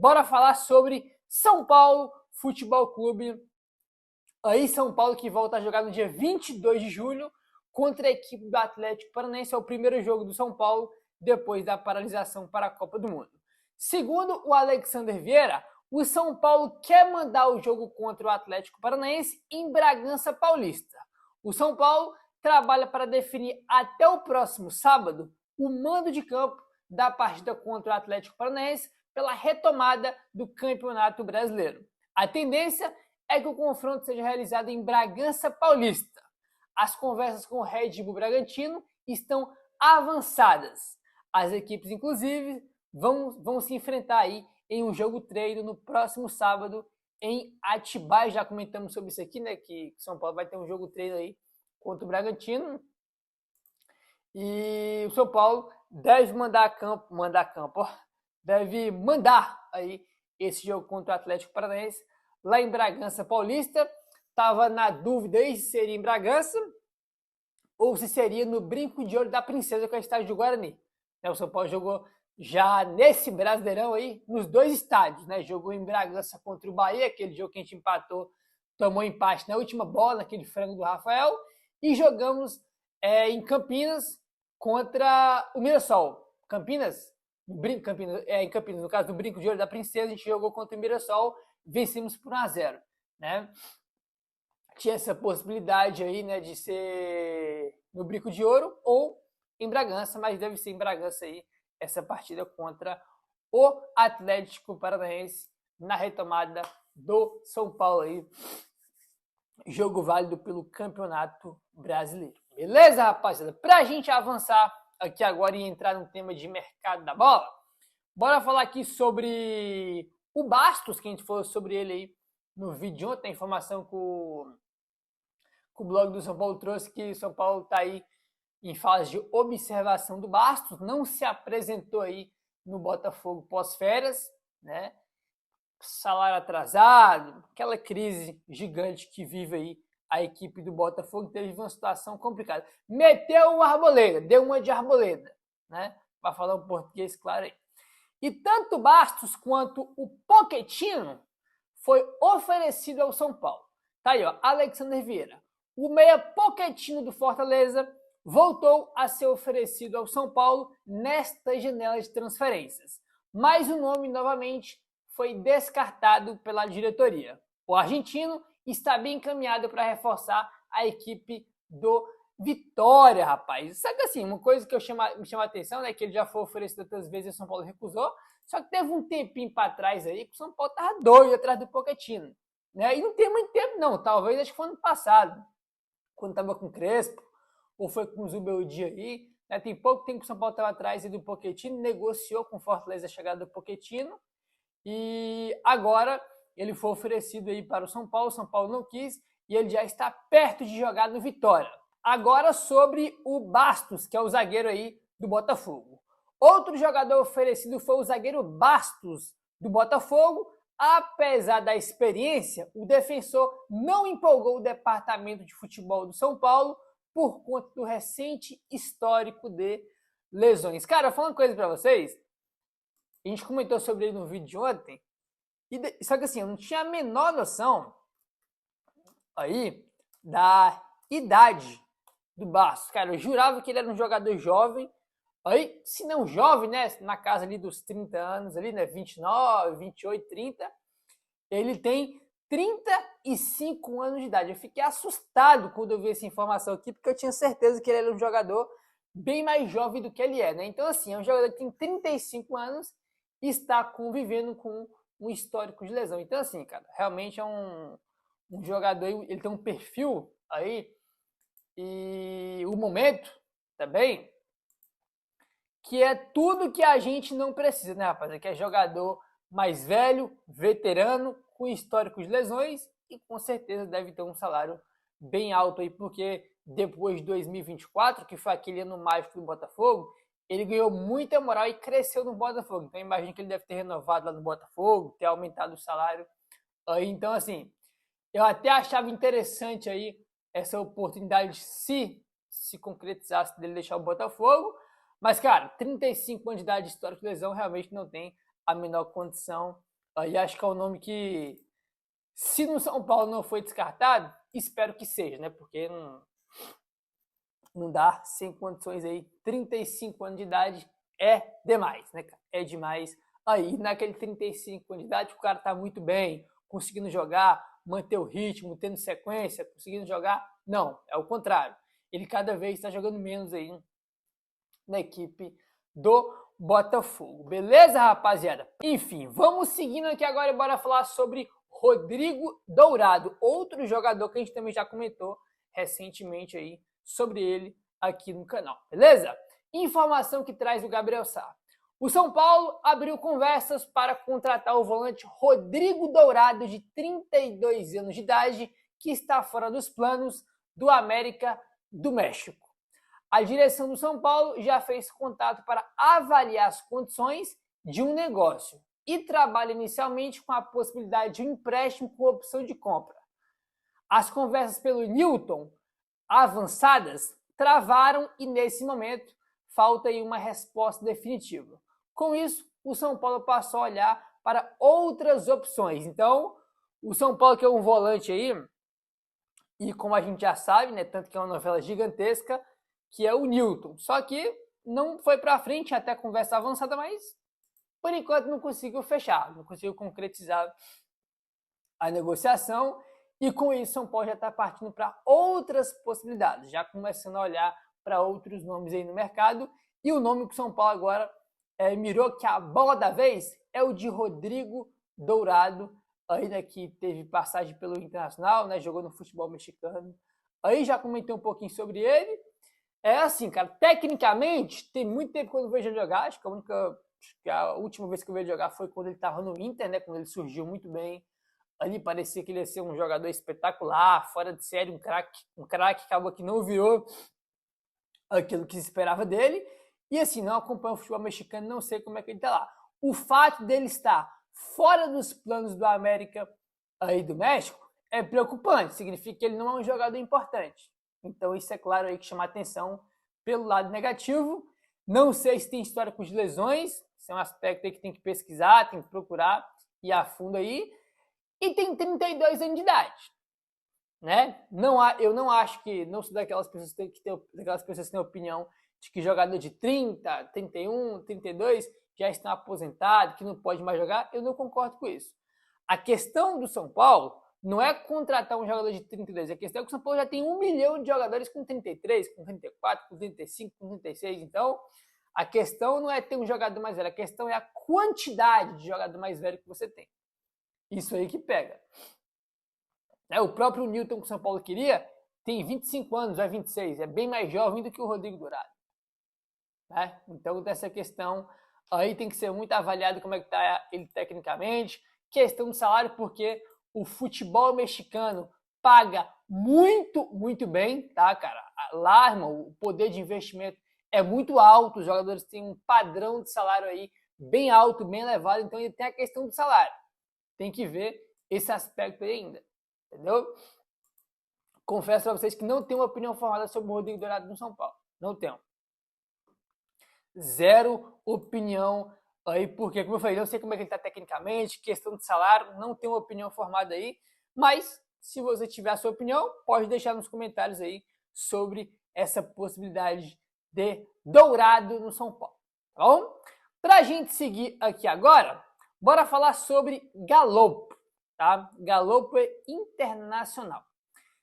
bora falar sobre São Paulo Futebol Clube. Aí São Paulo que volta a jogar no dia 22 de julho contra a equipe do Atlético Paranaense. É o primeiro jogo do São Paulo depois da paralisação para a Copa do Mundo. Segundo o Alexander Vieira, o São Paulo quer mandar o jogo contra o Atlético Paranaense em Bragança Paulista. O São Paulo trabalha para definir até o próximo sábado o mando de campo da partida contra o Atlético Paranaense pela retomada do Campeonato Brasileiro. A tendência é que o confronto seja realizado em Bragança Paulista. As conversas com o Red Bull Bragantino estão avançadas. As equipes, inclusive, vão se enfrentar aí em um jogo treino no próximo sábado em Atibaia. Já comentamos sobre isso aqui, né? Que São Paulo vai ter um jogo treino aí contra o Bragantino. E o São Paulo deve deve mandar aí esse jogo contra o Atlético Paranaense lá em Bragança Paulista. Estava na dúvida aí se seria em Bragança ou se seria no Brinco de Ouro da Princesa, que é o estádio do Guarani. O São Paulo jogou já nesse Brasileirão aí, nos dois estádios, né? Jogou em Bragança contra o Bahia, aquele jogo que a gente empatou, tomou empate na última bola, aquele frango do Rafael, e jogamos em Campinas contra o Mirassol. Em Campinas, no caso do Brinco de Ouro da Princesa, a gente jogou contra o Mirassol, vencemos por 1-0, né? Tinha essa possibilidade aí, né, de ser no Brinco de Ouro ou em Bragança, mas deve ser em Bragança aí essa partida contra o Atlético Paranaense na retomada do São Paulo aí. Jogo válido pelo Campeonato Brasileiro. Beleza, rapaziada? Pra gente avançar aqui agora e entrar no tema de mercado da bola, bora falar aqui sobre o Bastos, que a gente falou sobre ele aí no vídeo de ontem, a informação que o blog do São Paulo trouxe, que o São Paulo está aí em fase de observação do Bastos, não se apresentou aí no Botafogo pós-férias, né? Salário atrasado, aquela crise gigante que vive aí a equipe do Botafogo, teve uma situação complicada. Meteu o Arboleda, deu uma de Arboleda, né? Para falar um português claro aí. E tanto Bastos quanto o Pochettino foi oferecido ao São Paulo. Tá aí, ó, Alexander Vieira. O meia Pochettino do Fortaleza voltou a ser oferecido ao São Paulo nesta janela de transferências. Mas o nome, novamente, foi descartado pela diretoria. O argentino está bem encaminhado para reforçar a equipe do Vitória, rapaz. Sabe assim, uma coisa que me chama a atenção, né, que ele já foi oferecido outras vezes e o São Paulo recusou, só que teve um tempinho para trás aí que o São Paulo estava doido atrás do Pochettino. Né? E não tem muito tempo, não. Talvez, acho que foi ano passado, quando estava com o Crespo, ou foi com o Zubeldia aí. Né? Tem pouco tempo que o São Paulo estava atrás do Pochettino, negociou com o Fortaleza a chegada do Pochettino, e agora ele foi oferecido aí para o São Paulo não quis, e ele já está perto de jogar no Vitória. Agora sobre o Bastos, que é o zagueiro aí do Botafogo. Outro jogador oferecido foi o zagueiro Bastos do Botafogo. Apesar da experiência, o defensor não empolgou o departamento de futebol do São Paulo por conta do recente histórico de lesões. Cara, falando uma coisa para vocês, a gente comentou sobre ele no vídeo de ontem, só que assim, eu não tinha a menor noção aí da idade do Bastos. Cara, eu jurava que ele era um jogador jovem, aí, se não jovem, né, na casa ali dos 30 anos, ali, né, 29, 28, 30, ele tem 35 anos de idade. Eu fiquei assustado quando eu vi essa informação aqui, porque eu tinha certeza que ele era um jogador bem mais jovem do que ele é, né? Então, assim, é um jogador que tem 35 anos e está convivendo com um histórico de lesão. Então, assim, cara, realmente é um jogador, ele tem um perfil aí, e o momento também, que é tudo que a gente não precisa, né, rapaz? Que é jogador mais velho, veterano, com histórico de lesões e com certeza deve ter um salário bem alto aí, porque depois de 2024, que foi aquele ano mágico do Botafogo, ele ganhou muita moral e cresceu no Botafogo. Então imagina que ele deve ter renovado lá no Botafogo, ter aumentado o salário. Aí, então, assim, eu até achava interessante aí essa oportunidade se concretizasse dele deixar o Botafogo. Mas, cara, 35 anos de idade de histórico de lesão realmente não tem a menor condição Aí acho que é o nome que, se no São Paulo não foi descartado, espero que seja, né? Porque não dá sem condições aí. 35 anos de idade é demais, né, cara? É demais. Aí, naquele 35 anos de idade, o cara tá muito bem, conseguindo jogar, manter o ritmo, tendo sequência, conseguindo jogar. Não, é o contrário. Ele cada vez está jogando menos aí na equipe do Botafogo. Beleza, rapaziada? Enfim, vamos seguindo aqui agora e bora falar sobre Rodrigo Dourado, outro jogador que a gente também já comentou recentemente aí sobre ele aqui no canal, beleza? Informação que traz o Gabriel Sá. O São Paulo abriu conversas para contratar o volante Rodrigo Dourado, de 32 anos de idade, que está fora dos planos do América do México. A direção do São Paulo já fez contato para avaliar as condições de um negócio e trabalha inicialmente com a possibilidade de um empréstimo com opção de compra. As conversas pelo Newton, avançadas, travaram e nesse momento falta aí uma resposta definitiva. Com isso, o São Paulo passou a olhar para outras opções. Então, o São Paulo, que é um volante aí, e como a gente já sabe, né, tanto que é uma novela gigantesca, que é o Newton. Só que não foi para frente até conversa avançada, mas por enquanto não conseguiu fechar, não conseguiu concretizar a negociação, e com isso São Paulo já está partindo para outras possibilidades, já começando a olhar para outros nomes aí no mercado, e o nome que o São Paulo agora mirou, que a bola da vez, é o de Rodrigo Dourado, ainda que teve passagem pelo Internacional, né, jogou no futebol mexicano. Aí já comentei um pouquinho sobre ele. É assim, cara, tecnicamente, tem muito tempo que eu não vejo ele jogar, acho que a última vez que eu vi ele jogar foi quando ele estava no Inter, né, quando ele surgiu muito bem. Ali parecia que ele ia ser um jogador espetacular, fora de série, um craque, acabou que não virou aquilo que se esperava dele. E assim, não acompanho o futebol mexicano, não sei como é que ele está lá. O fato dele estar fora dos planos do América aí do México é preocupante, significa que ele não é um jogador importante. Então isso é claro aí que chama atenção pelo lado negativo. Não sei se tem histórico de lesões, isso é um aspecto aí que tem que pesquisar, tem que procurar ir a fundo aí. E tem 32 anos de idade, né? Eu não acho que, não sou daquelas pessoas que têm opinião de que jogador de 30, 31, 32 já estão aposentados, que não pode mais jogar. Eu não concordo com isso. A questão do São Paulo não é contratar um jogador de 32, a questão é que o São Paulo já tem 1 milhão de jogadores com 33, com 34, com 35, com 36. Então, a questão não é ter um jogador mais velho, a questão é a quantidade de jogador mais velho que você tem. Isso aí que pega. O próprio Newton que o São Paulo queria tem 25 anos, é 26, é bem mais jovem do que o Rodrigo Dourado. Né? Então, dessa questão aí tem que ser muito avaliado como é que está ele tecnicamente. Questão de salário, porque o futebol mexicano paga muito, muito bem, tá, cara? Lá, irmão, o poder de investimento é muito alto, os jogadores têm um padrão de salário aí bem alto, bem elevado, então ele tem a questão do salário. Tem que ver esse aspecto aí ainda, entendeu? Confesso para vocês que não tenho uma opinião formada sobre o Rodrigo Dourado no São Paulo. Não tenho. Zero opinião aí, porque, como eu falei, não sei como é que ele está tecnicamente, questão de salário, não tenho uma opinião formada aí, mas se você tiver a sua opinião, pode deixar nos comentários aí sobre essa possibilidade de Dourado no São Paulo, tá bom? Para a gente seguir aqui agora, bora falar sobre Galopo, tá? Galopo é internacional.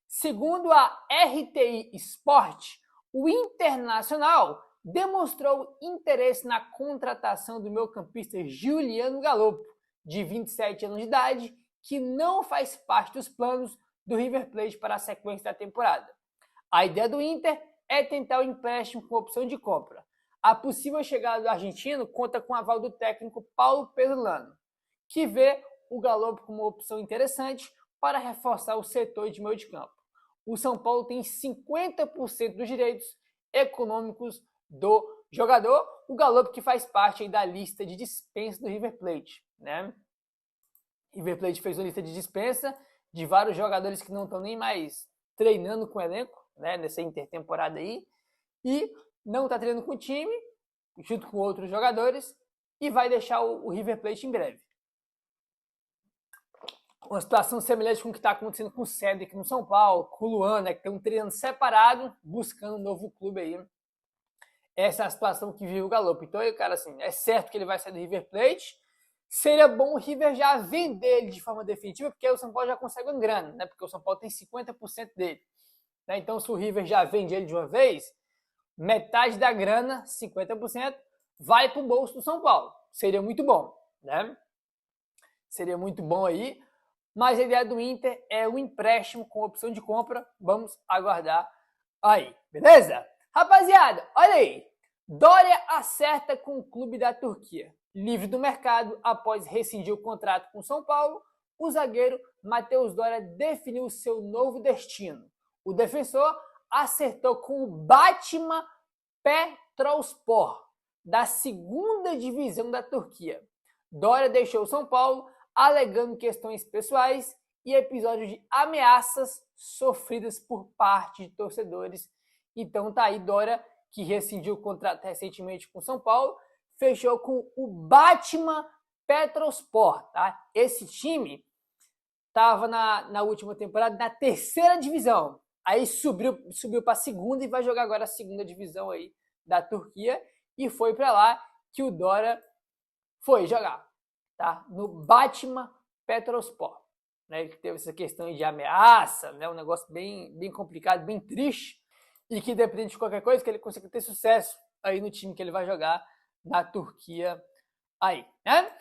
Segundo a RTI Sport, o Internacional demonstrou interesse na contratação do meio-campista Juliano Galopo, de 27 anos de idade, que não faz parte dos planos do River Plate para a sequência da temporada. A ideia do Inter é tentar o empréstimo com opção de compra. A possível chegada do argentino conta com o aval do técnico Paulo Pesolano, que vê o Galopo como uma opção interessante para reforçar o setor de meio de campo. O São Paulo tem 50% dos direitos econômicos do jogador, o Galopo que faz parte aí da lista de dispensa do River Plate, né? River Plate fez uma lista de dispensa de vários jogadores que não estão nem mais treinando com o elenco, né, nessa intertemporada aí, e não está treinando com o time, junto com outros jogadores, e vai deixar o River Plate em breve. uma situação semelhante com o que está acontecendo com o Cedric no São Paulo, com o Luan, né, que estão treinando separado, buscando um novo clube aí. Essa é a situação que vive o Galo. Então, cara, assim, é certo que ele vai sair do River Plate. Seria bom o River já vender ele de forma definitiva, porque o São Paulo já consegue uma grana, né? Porque o São Paulo tem 50% dele. Né? Então, se o River já vende ele de uma vez, metade da grana, 50%, vai para o bolso do São Paulo. Seria muito bom, né? Seria muito bom aí. Mas a ideia do Inter é o empréstimo com opção de compra. Vamos aguardar aí, beleza? Rapaziada, olha aí. Dória acerta com o clube da Turquia. Livre do mercado após rescindir o contrato com São Paulo, o zagueiro Matheus Dória definiu seu novo destino. O defensor acertou com o Batman Petrospor, da segunda divisão da Turquia. Dória deixou São Paulo alegando questões pessoais e episódios de ameaças sofridas por parte de torcedores. Então tá aí Dória, que rescindiu o contrato recentemente com São Paulo, fechou com o Batman Petrospor, tá? Esse time estava na última temporada na terceira divisão. Aí subiu para a segunda e vai jogar agora a segunda divisão aí da Turquia. E foi para lá que o Dória foi jogar, tá? No Batman Petrospor. Né? Ele teve essa questão de ameaça, né? Um negócio bem complicado, bem triste. E que depende de qualquer coisa, que ele consiga ter sucesso aí no time que ele vai jogar na Turquia aí, né?